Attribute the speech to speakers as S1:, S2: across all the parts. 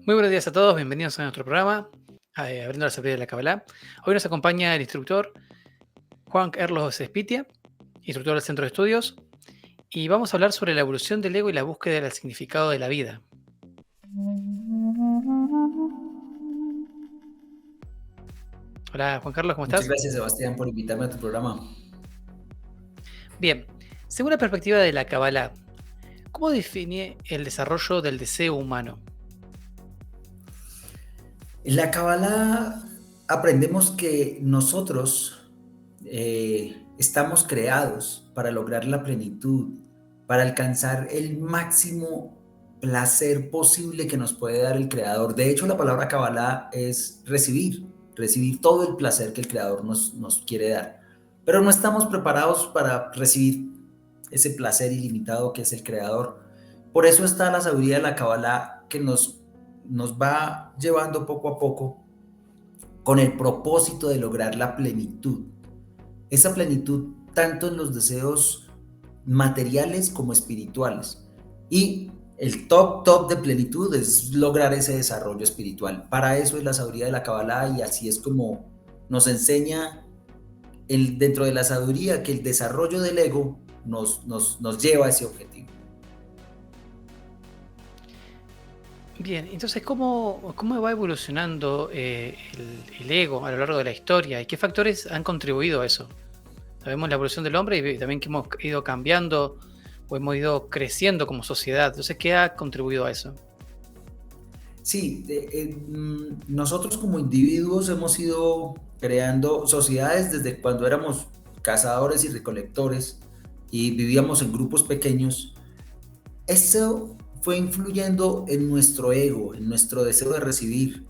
S1: Muy buenos días a todos, bienvenidos a nuestro programa, Abriendo la Sabiduría de la Kabbalah. Hoy nos acompaña el instructor Juan Carlos Espitia, instructor del Centro de Estudios, y vamos a hablar sobre la evolución del ego y la búsqueda del significado de la vida. Hola Juan Carlos, ¿cómo
S2: Muchas
S1: estás?
S2: gracias, Sebastián, por invitarme a tu programa.
S1: Bien, según la perspectiva de la Kabbalah, ¿cómo define el desarrollo del deseo humano?
S2: En la Kabbalah aprendemos que nosotros estamos creados para lograr la plenitud, para alcanzar el máximo placer posible que nos puede dar el Creador. De hecho, la palabra Kabbalah es recibir todo el placer que el Creador nos quiere dar. Pero no estamos preparados para recibir ese placer ilimitado que es el Creador. Por eso está la sabiduría de la Kabbalah que nos va llevando poco a poco con el propósito de lograr la plenitud. Esa plenitud tanto en los deseos materiales como espirituales. Y el top de plenitud es lograr ese desarrollo espiritual. Para eso es la sabiduría de la Kabbalah y así es como nos enseña dentro de la sabiduría que el desarrollo del ego nos lleva a ese objetivo.
S1: Bien, entonces, ¿cómo va evolucionando el ego a lo largo de la historia y qué factores han contribuido a eso? Sabemos la evolución del hombre y también que hemos ido cambiando o hemos ido creciendo como sociedad. Entonces, ¿qué ha contribuido a eso?
S2: Sí, nosotros como individuos hemos ido creando sociedades desde cuando éramos cazadores y recolectores y vivíamos en grupos pequeños. Eso fue influyendo en nuestro ego, en nuestro deseo de recibir.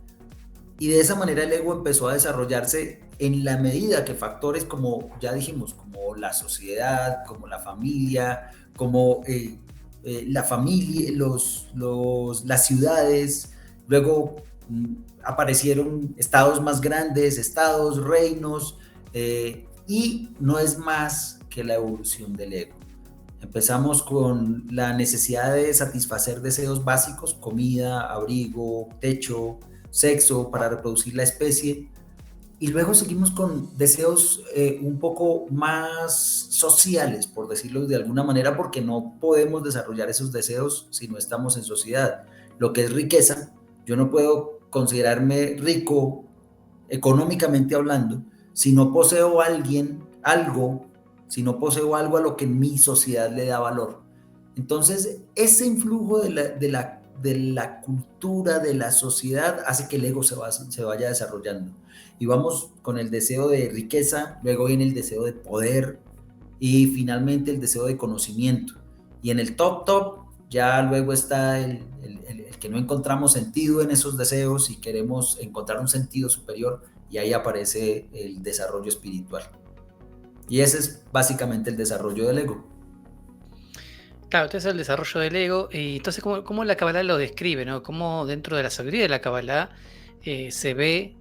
S2: Y de esa manera el ego empezó a desarrollarse en la medida que factores como, ya dijimos, como la sociedad, como la familia, como la familia, las ciudades, luego aparecieron estados más grandes, estados, reinos, y no es más que la evolución del ego. Empezamos con la necesidad de satisfacer deseos básicos, comida, abrigo, techo, sexo para reproducir la especie. Y luego seguimos con deseos un poco más sociales, por decirlo de alguna manera, porque no podemos desarrollar esos deseos si no estamos en sociedad. Lo que es riqueza, yo no puedo considerarme rico económicamente hablando si no poseo algo, si no poseo algo a lo que mi sociedad le da valor. Entonces, ese influjo de la cultura, de la sociedad, hace que el ego se vaya desarrollando. Y vamos con el deseo de riqueza, luego viene el deseo de poder y finalmente el deseo de conocimiento. Y en el top, ya luego está el que no encontramos sentido en esos deseos y queremos encontrar un sentido superior y ahí aparece el desarrollo espiritual. Y ese es básicamente el desarrollo del ego.
S1: Claro, entonces el desarrollo del ego, y entonces cómo la Kabbalah lo describe, ¿no? Cómo dentro de la sabiduría de la Kabbalah se ve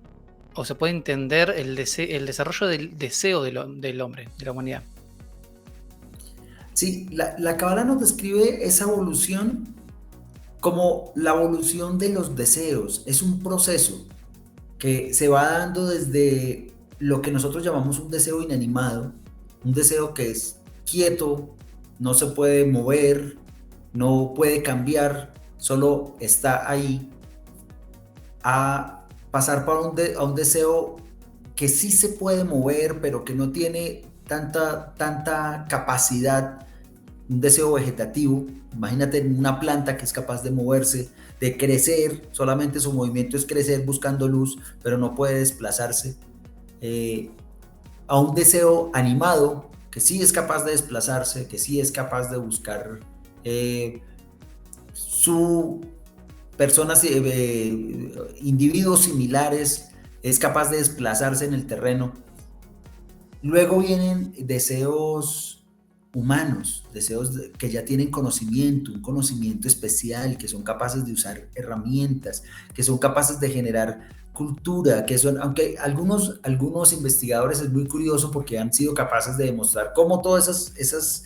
S1: o se puede entender el desarrollo del deseo del hombre, de la humanidad.
S2: Sí, la Kabbalah nos describe esa evolución como la evolución de los deseos. Es un proceso que se va dando desde lo que nosotros llamamos un deseo inanimado, un deseo que es quieto, no se puede mover, no puede cambiar, solo está ahí, a pasar a un deseo que sí se puede mover, pero que no tiene tanta capacidad, un deseo vegetativo. Imagínate una planta que es capaz de moverse, de crecer, solamente su movimiento es crecer buscando luz, pero no puede desplazarse. Eh, a un deseo animado, que sí es capaz de desplazarse, que sí es capaz de buscar eh, su personas, individuos similares, es capaz de desplazarse en el terreno. Luego vienen deseos humanos, deseos que ya tienen conocimiento, un conocimiento especial, que son capaces de usar herramientas, que son capaces de generar cultura, que son, aunque algunos investigadores es muy curioso porque han sido capaces de demostrar cómo todas esas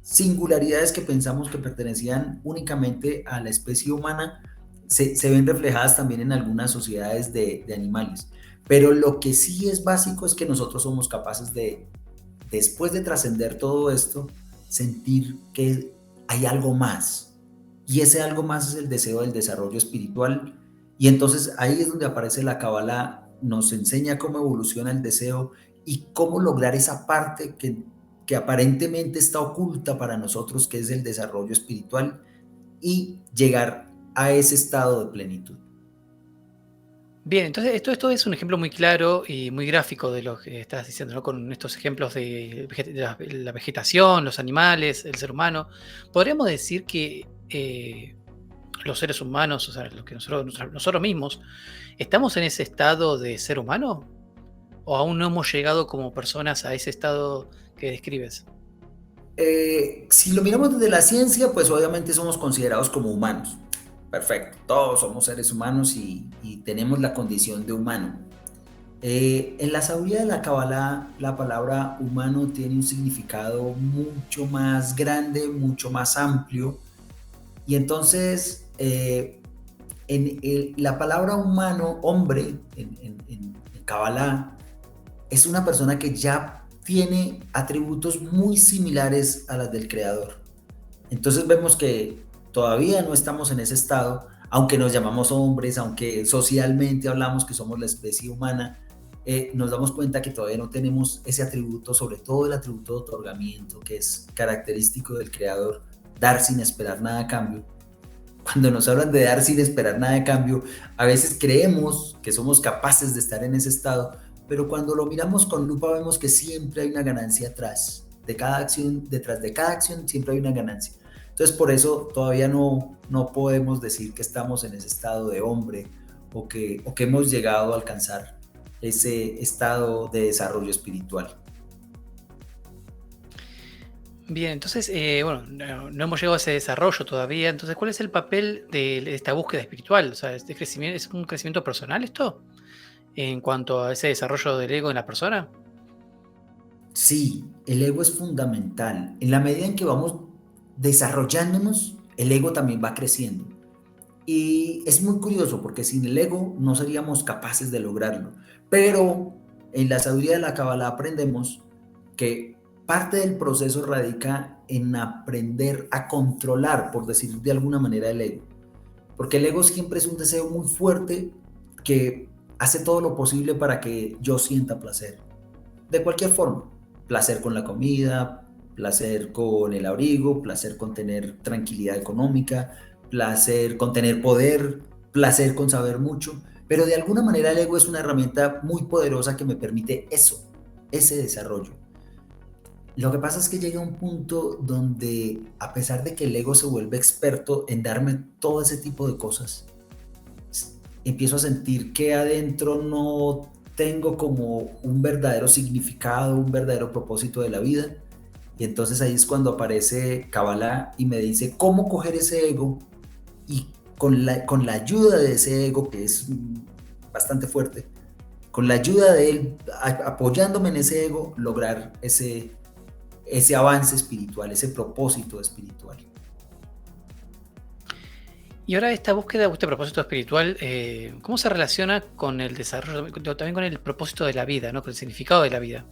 S2: singularidades que pensamos que pertenecían únicamente a la especie humana se ven reflejadas también en algunas sociedades de animales. Pero lo que sí es básico es que nosotros somos capaces de, después de trascender todo esto, sentir que hay algo más. Y ese algo más es el deseo del desarrollo espiritual. Y entonces ahí es donde aparece la Kabbalah, nos enseña cómo evoluciona el deseo y cómo lograr esa parte que aparentemente está oculta para nosotros, que es el desarrollo espiritual, y llegar a ese estado de plenitud.
S1: Bien, entonces esto es un ejemplo muy claro y muy gráfico de lo que estás diciendo, ¿no? Con estos ejemplos de, la vegetación, los animales, el ser humano. ¿Podríamos decir que los seres humanos, o sea, lo que nosotros mismos, estamos en ese estado de ser humano? ¿O aún no hemos llegado como personas a ese estado que describes?
S2: Si lo miramos desde la ciencia, pues obviamente somos considerados como humanos. Perfecto, todos somos seres humanos y tenemos la condición de humano. En la sabiduría de la Kabbalah, la palabra humano tiene un significado mucho más grande, mucho más amplio. Y entonces, la palabra humano, hombre, en Kabbalah, es una persona que ya tiene atributos muy similares a las del creador. Entonces vemos que todavía no estamos en ese estado, aunque nos llamamos hombres, aunque socialmente hablamos que somos la especie humana, nos damos cuenta que todavía no tenemos ese atributo, sobre todo el atributo de otorgamiento, que es característico del creador, dar sin esperar nada a cambio. Cuando nos hablan de dar sin esperar nada a cambio, a veces creemos que somos capaces de estar en ese estado, pero cuando lo miramos con lupa vemos que siempre hay una ganancia atrás. De cada acción, detrás de cada acción siempre hay una ganancia. Entonces por eso todavía no podemos decir que estamos en ese estado de hombre o que hemos llegado a alcanzar ese estado de desarrollo espiritual.
S1: Bien, entonces, bueno, no hemos llegado a ese desarrollo todavía. Entonces, ¿cuál es el papel de esta búsqueda espiritual? O sea, crecimiento, ¿es un crecimiento personal esto? En cuanto a ese desarrollo del ego en la persona.
S2: Sí, el ego es fundamental. En la medida en que vamos desarrollándonos, el ego también va creciendo. Y es muy curioso porque sin el ego no seríamos capaces de lograrlo. Pero en la sabiduría de la Kabbalah aprendemos que parte del proceso radica en aprender a controlar, por decir de alguna manera, el ego. Porque el ego siempre es un deseo muy fuerte que hace todo lo posible para que yo sienta placer. De cualquier forma. Placer con la comida, placer con el abrigo, placer con tener tranquilidad económica, placer con tener poder, placer con saber mucho. Pero de alguna manera el ego es una herramienta muy poderosa que me permite eso, ese desarrollo. Lo que pasa es que llega un punto donde, a pesar de que el ego se vuelve experto en darme todo ese tipo de cosas, empiezo a sentir que adentro no tengo como un verdadero significado, un verdadero propósito de la vida. Y entonces ahí es cuando aparece Kabbalah y me dice cómo coger ese ego y con la ayuda de ese ego, que es bastante fuerte, con la ayuda de él, apoyándome en ese ego, lograr ese avance espiritual, ese propósito espiritual.
S1: Y ahora esta búsqueda, este propósito espiritual, ¿cómo se relaciona con el desarrollo, también con el propósito de la vida, ¿no? Con el significado de la vida?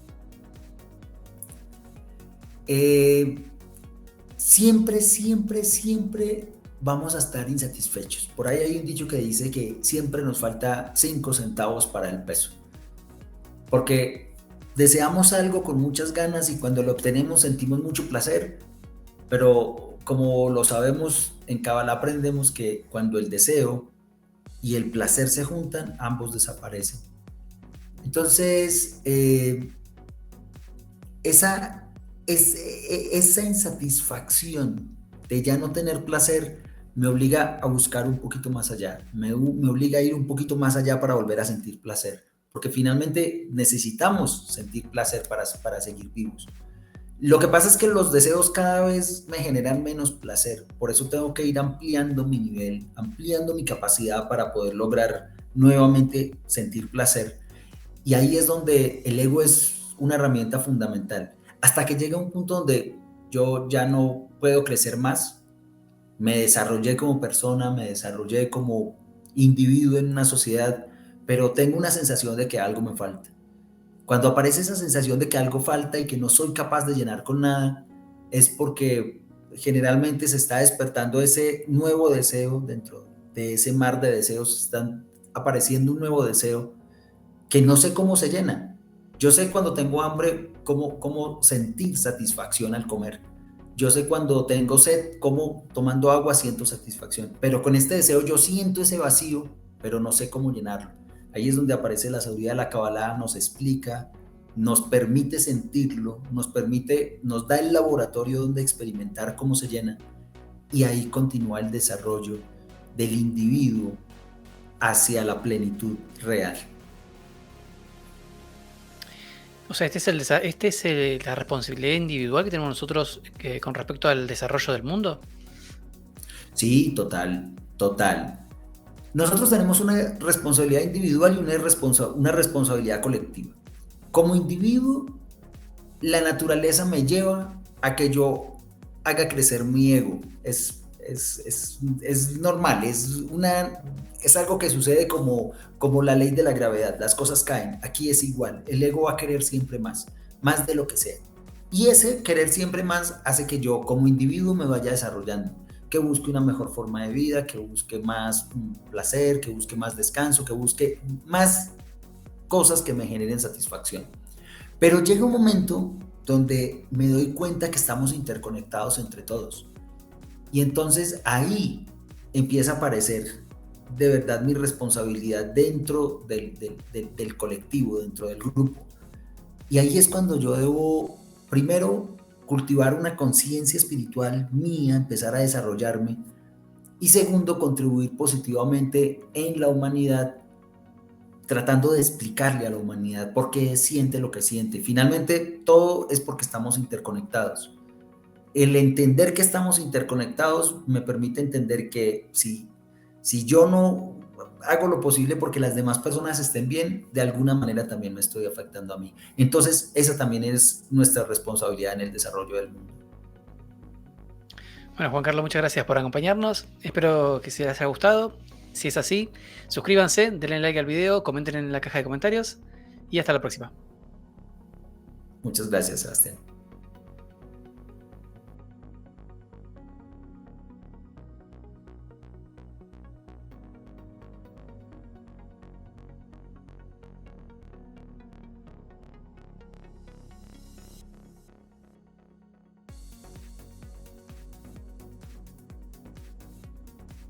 S2: Eh, siempre, siempre, siempre vamos a estar insatisfechos. Por ahí hay un dicho que dice que siempre nos falta 5 centavos para el peso, porque deseamos algo con muchas ganas y cuando lo obtenemos sentimos mucho placer, pero como lo sabemos, en Kabbalah aprendemos que cuando el deseo y el placer se juntan, ambos desaparecen. Entonces, esa, esa insatisfacción de ya no tener placer me obliga a buscar un poquito más allá, me obliga a ir un poquito más allá para volver a sentir placer, porque finalmente necesitamos sentir placer para seguir vivos. Lo que pasa es que los deseos cada vez me generan menos placer, por eso tengo que ir ampliando mi nivel, ampliando mi capacidad para poder lograr nuevamente sentir placer. Y ahí es donde el ego es una herramienta fundamental. Hasta que llega un punto donde yo ya no puedo crecer más, me desarrollé como persona, me desarrollé como individuo en una sociedad, pero tengo una sensación de que algo me falta. Cuando aparece esa sensación de que algo falta y que no soy capaz de llenar con nada, es porque generalmente se está despertando ese nuevo deseo dentro de ese mar de deseos, están apareciendo un nuevo deseo que no sé cómo se llena. Yo sé cuando tengo hambre cómo sentir satisfacción al comer. Yo sé cuando tengo sed, cómo tomando agua siento satisfacción. Pero con este deseo yo siento ese vacío, pero no sé cómo llenarlo. Ahí es donde aparece la sabiduría de la Kabbalah, nos explica, nos permite sentirlo, nos da el laboratorio donde experimentar cómo se llena. Y ahí continúa el desarrollo del individuo hacia la plenitud real.
S1: O sea, la responsabilidad individual que tenemos nosotros con respecto al desarrollo del mundo.
S2: Sí, total, total. Nosotros tenemos una responsabilidad individual y una responsabilidad colectiva. Como individuo, la naturaleza me lleva a que yo haga crecer mi ego. Es normal, es algo que sucede como la ley de la gravedad. Las cosas caen. Aquí es igual. El ego va a querer siempre más, más de lo que sea. Y ese querer siempre más hace que yo como individuo me vaya desarrollando, que busque una mejor forma de vida, que busque más placer, que busque más descanso, que busque más cosas que me generen satisfacción. Pero llega un momento donde me doy cuenta que estamos interconectados entre todos. Y entonces ahí empieza a aparecer de verdad mi responsabilidad dentro del colectivo, dentro del grupo. Y ahí es cuando yo debo, primero, cultivar una conciencia espiritual mía, empezar a desarrollarme. Y segundo, contribuir positivamente en la humanidad, tratando de explicarle a la humanidad por qué siente lo que siente. Finalmente, todo es porque estamos interconectados. El entender que estamos interconectados me permite entender que si yo no hago lo posible porque las demás personas estén bien, de alguna manera también me estoy afectando a mí. Entonces, esa también es nuestra responsabilidad en el desarrollo del mundo.
S1: Bueno, Juan Carlos, muchas gracias por acompañarnos. Espero que se les haya gustado. Si es así, suscríbanse, denle like al video, comenten en la caja de comentarios y hasta la próxima.
S2: Muchas gracias, Sebastián.